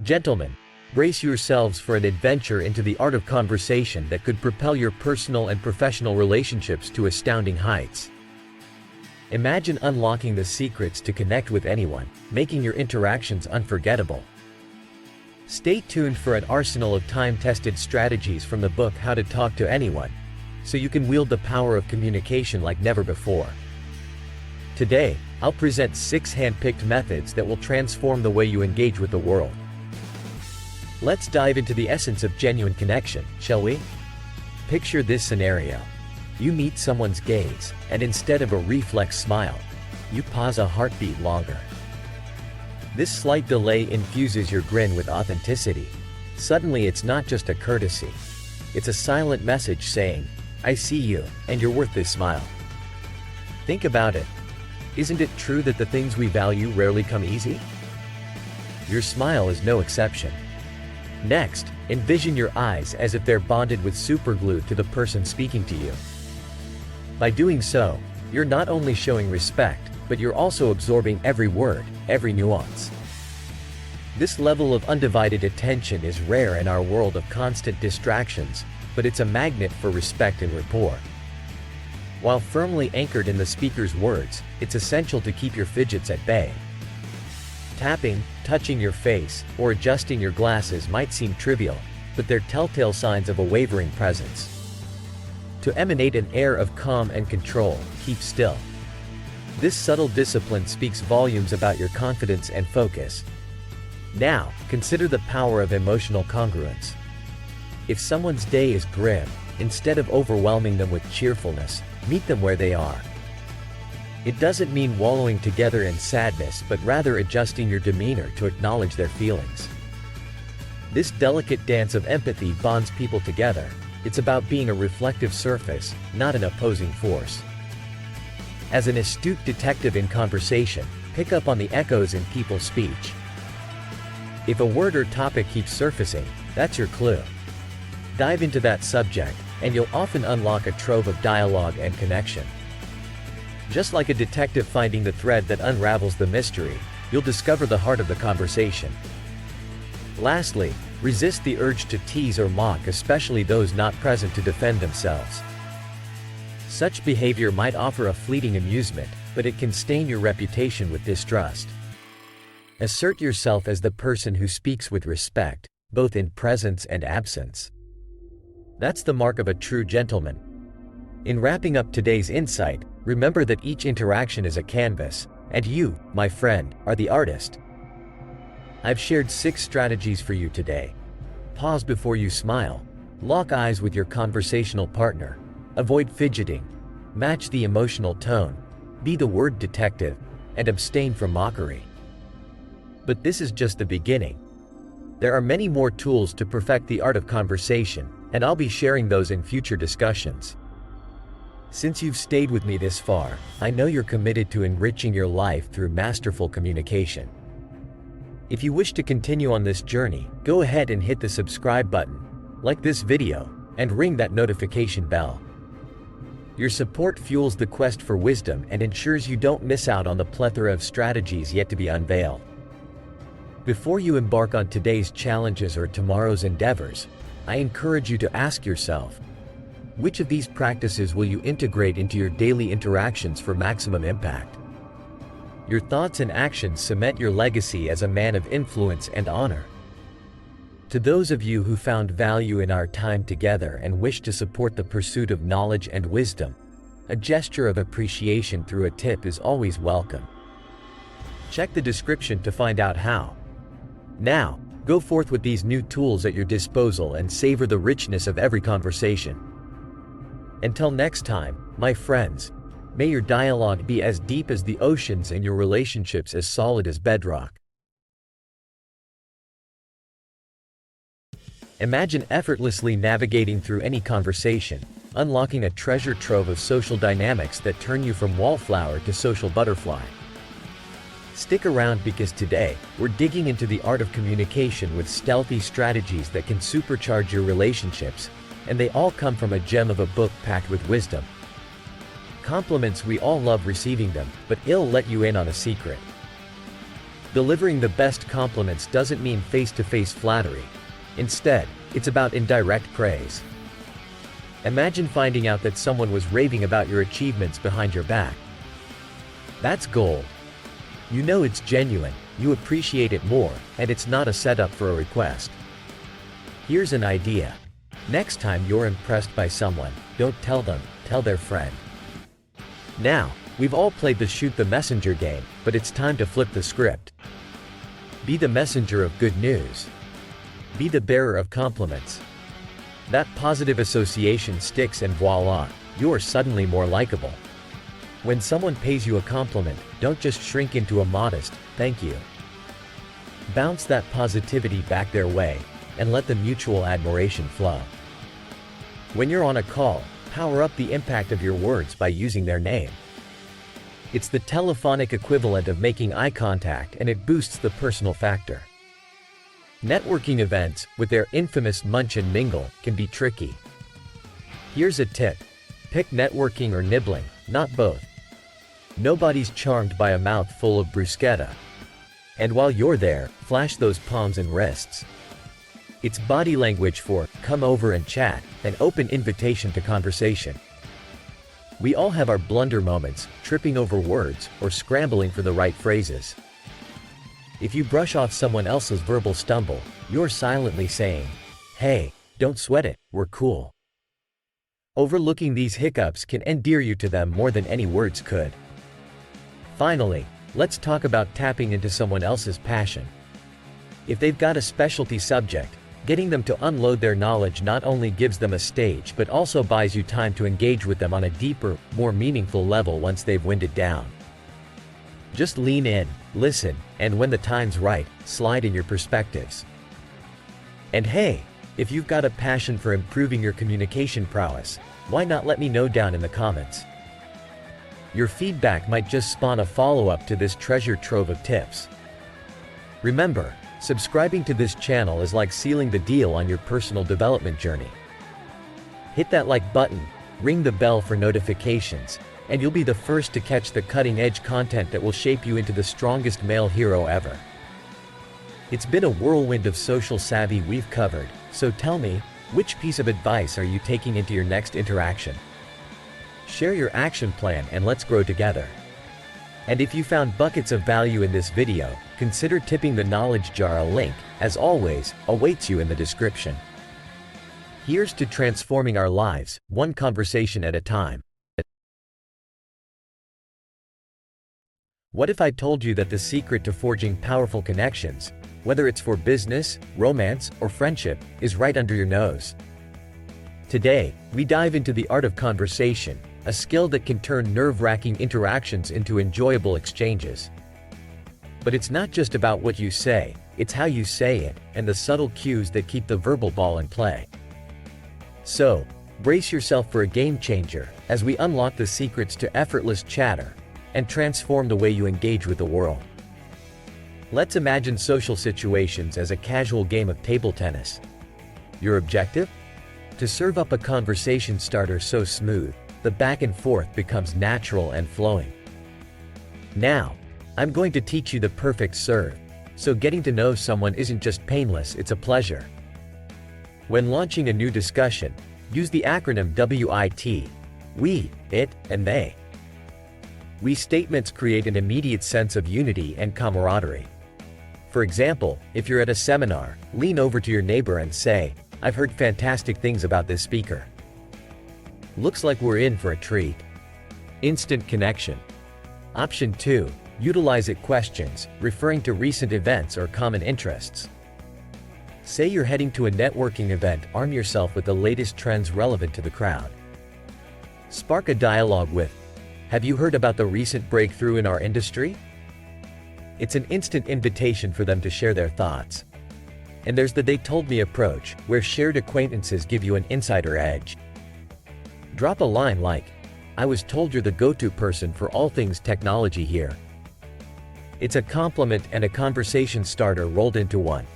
Gentlemen, brace yourselves for an adventure into the art of conversation that could propel your personal and professional relationships to astounding heights. Imagine unlocking the secrets to connect with anyone, making your interactions unforgettable. Stay tuned for an arsenal of time-tested strategies from the book How to Talk to Anyone, so you can wield the power of communication like never before. Today, I'll present 6 hand-picked methods that will transform the way you engage with the world. Let's dive into the essence of genuine connection, shall we? Picture this scenario. You meet someone's gaze, and instead of a reflex smile, you pause a heartbeat longer. This slight delay infuses your grin with authenticity. Suddenly it's not just a courtesy. It's a silent message saying, "I see you, and you're worth this smile." Think about it. Isn't it true that the things we value rarely come easy? Your smile is no exception. Next, envision your eyes as if they're bonded with superglue to the person speaking to you. By doing so, you're not only showing respect, but you're also absorbing every word, every nuance. This level of undivided attention is rare in our world of constant distractions, but it's a magnet for respect and rapport. While firmly anchored in the speaker's words, it's essential to keep your fidgets at bay. Tapping, touching your face, or adjusting your glasses might seem trivial, but they're telltale signs of a wavering presence. To emanate an air of calm and control, keep still. This subtle discipline speaks volumes about your confidence and focus. Now, consider the power of emotional congruence. If someone's day is grim, instead of overwhelming them with cheerfulness, meet them where they are. It doesn't mean wallowing together in sadness, but rather adjusting your demeanor to acknowledge their feelings. This delicate dance of empathy bonds people together. It's about being a reflective surface, not an opposing force. As an astute detective in conversation, pick up on the echoes in people's speech. If a word or topic keeps surfacing, that's your clue. Dive into that subject, and you'll often unlock a trove of dialogue and connection. Just like a detective finding the thread that unravels the mystery, you'll discover the heart of the conversation. Lastly, resist the urge to tease or mock, especially those not present to defend themselves. Such behavior might offer a fleeting amusement, but it can stain your reputation with distrust. Assert yourself as the person who speaks with respect, both in presence and absence. That's the mark of a true gentleman. In wrapping up today's insight, remember that each interaction is a canvas, and you, my friend, are the artist. I've shared 6 strategies for you today. Pause before you smile. Lock eyes with your conversational partner. Avoid fidgeting. Match the emotional tone. Be the word detective, and abstain from mockery. But this is just the beginning. There are many more tools to perfect the art of conversation, and I'll be sharing those in future discussions. Since you've stayed with me this far, I know you're committed to enriching your life through masterful communication. If you wish to continue on this journey, go ahead and hit the subscribe button, like this video, and ring that notification bell. Your support fuels the quest for wisdom and ensures you don't miss out on the plethora of strategies yet to be unveiled. Before you embark on today's challenges or tomorrow's endeavors, I encourage you to ask yourself, which of these practices will you integrate into your daily interactions for maximum impact? Your thoughts and actions cement your legacy as a man of influence and honor. To those of you who found value in our time together and wish to support the pursuit of knowledge and wisdom, a gesture of appreciation through a tip is always welcome. Check the description to find out how. Now, go forth with these new tools at your disposal and savor the richness of every conversation. Until next time, my friends, may your dialogue be as deep as the oceans and your relationships as solid as bedrock. Imagine effortlessly navigating through any conversation, unlocking a treasure trove of social dynamics that turn you from wallflower to social butterfly. Stick around because today, we're digging into the art of communication with stealthy strategies that can supercharge your relationships, and they all come from a gem of a book packed with wisdom. Compliments, we all love receiving them, but I'll let you in on a secret. Delivering the best compliments doesn't mean face-to-face flattery. Instead, it's about indirect praise. Imagine finding out that someone was raving about your achievements behind your back. That's gold. You know it's genuine, you appreciate it more, and it's not a setup for a request. Here's an idea. Next time you're impressed by someone, don't tell them, tell their friend. Now, we've all played the shoot the messenger game, but it's time to flip the script. Be the messenger of good news. Be the bearer of compliments. That positive association sticks and voila, you're suddenly more likable. When someone pays you a compliment, don't just shrink into a modest, thank you. Bounce that positivity back their way, and let the mutual admiration flow. When you're on a call, power up the impact of your words by using their name. It's the telephonic equivalent of making eye contact, and it boosts the personal factor. Networking events, with their infamous munch and mingle, can be tricky. Here's a tip. Pick networking or nibbling, not both. Nobody's charmed by a mouth full of bruschetta. And while you're there, flash those palms and wrists. It's body language for, come over and chat, an open invitation to conversation. We all have our blunder moments, tripping over words, or scrambling for the right phrases. If you brush off someone else's verbal stumble, you're silently saying, hey, don't sweat it, we're cool. Overlooking these hiccups can endear you to them more than any words could. Finally, let's talk about tapping into someone else's passion. If they've got a specialty subject, getting them to unload their knowledge not only gives them a stage but also buys you time to engage with them on a deeper, more meaningful level once they've winded down. Just lean in, listen, and when the time's right, slide in your perspectives. And hey, if you've got a passion for improving your communication prowess, why not let me know down in the comments? Your feedback might just spawn a follow-up to this treasure trove of tips. Remember, subscribing to this channel is like sealing the deal on your personal development journey. Hit that like button, ring the bell for notifications, and you'll be the first to catch the cutting-edge content that will shape you into the strongest male hero ever. It's been a whirlwind of social savvy we've covered, so tell me, which piece of advice are you taking into your next interaction? Share your action plan and let's grow together. And if you found buckets of value in this video, consider tipping the knowledge jar. A link, as always, awaits you in the description. Here's to transforming our lives, one conversation at a time. What if I told you that the secret to forging powerful connections, whether it's for business, romance, or friendship, is right under your nose? Today, we dive into the art of conversation, a skill that can turn nerve-wracking interactions into enjoyable exchanges. But it's not just about what you say, it's how you say it, and the subtle cues that keep the verbal ball in play. So, brace yourself for a game changer, as we unlock the secrets to effortless chatter, and transform the way you engage with the world. Let's imagine social situations as a casual game of table tennis. Your objective? To serve up a conversation starter so smooth, the back and forth becomes natural and flowing. Now, I'm going to teach you the perfect serve, so getting to know someone isn't just painless, it's a pleasure. When launching a new discussion, use the acronym WIT, we, it, and they. We statements create an immediate sense of unity and camaraderie. For example, if you're at a seminar, lean over to your neighbor and say, I've heard fantastic things about this speaker. Looks like we're in for a treat. Instant connection. Option 2. Utilize it questions, referring to recent events or common interests. Say you're heading to a networking event, arm yourself with the latest trends relevant to the crowd. Spark a dialogue with, have you heard about the recent breakthrough in our industry? It's an instant invitation for them to share their thoughts. And there's the they told me approach, where shared acquaintances give you an insider edge. Drop a line like, I was told you're the go-to person for all things technology here. It's a compliment and a conversation starter rolled into one.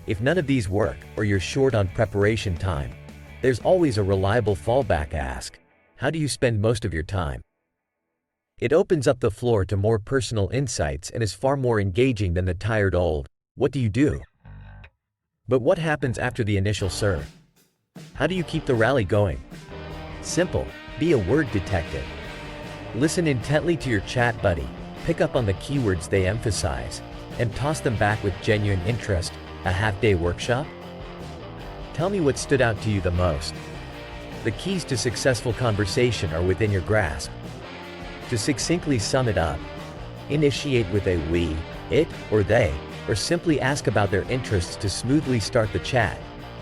If none of these work, or you're short on preparation time, there's always a reliable fallback. Ask, how do you spend most of your time? It opens up the floor to more personal insights and is far more engaging than the tired old, "What do you do?" But what happens after the initial "sir"? How do you keep the rally going? Simple. Be a word detective. Listen intently to your chat buddy, pick up on the keywords they emphasize, and toss them back with genuine interest. A half-day workshop? Tell me what stood out to you the most. The keys to successful conversation are within your grasp. To succinctly sum it up, initiate with a we, it, or they, or simply ask about their interests to smoothly start the chat.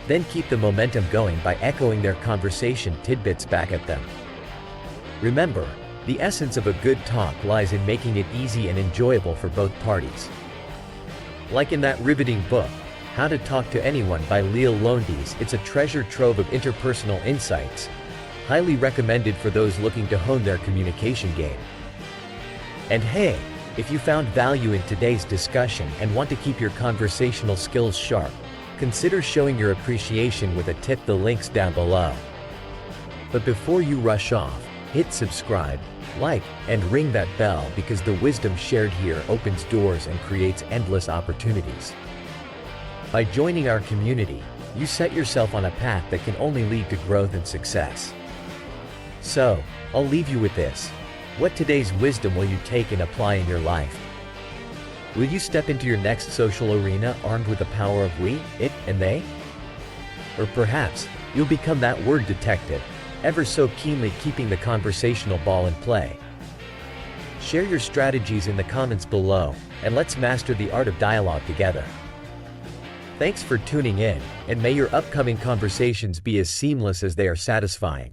Then keep the momentum going by echoing their conversation tidbits back at them. Remember, the essence of a good talk lies in making it easy and enjoyable for both parties. Like in that riveting book, How to Talk to Anyone by Leo Londes, it's a treasure trove of interpersonal insights, highly recommended for those looking to hone their communication game. And hey, if you found value in today's discussion and want to keep your conversational skills sharp, consider showing your appreciation with a tip. The links down below. But before you rush off, hit subscribe, like, and ring that bell, because the wisdom shared here opens doors and creates endless opportunities. By joining our community, you set yourself on a path that can only lead to growth and success. So, I'll leave you with this. What today's wisdom will you take and apply in your life? Will you step into your next social arena armed with the power of we, it, and they? Or perhaps, you'll become that word detective, ever so keenly keeping the conversational ball in play. Share your strategies in the comments below, and let's master the art of dialogue together. Thanks for tuning in, and may your upcoming conversations be as seamless as they are satisfying.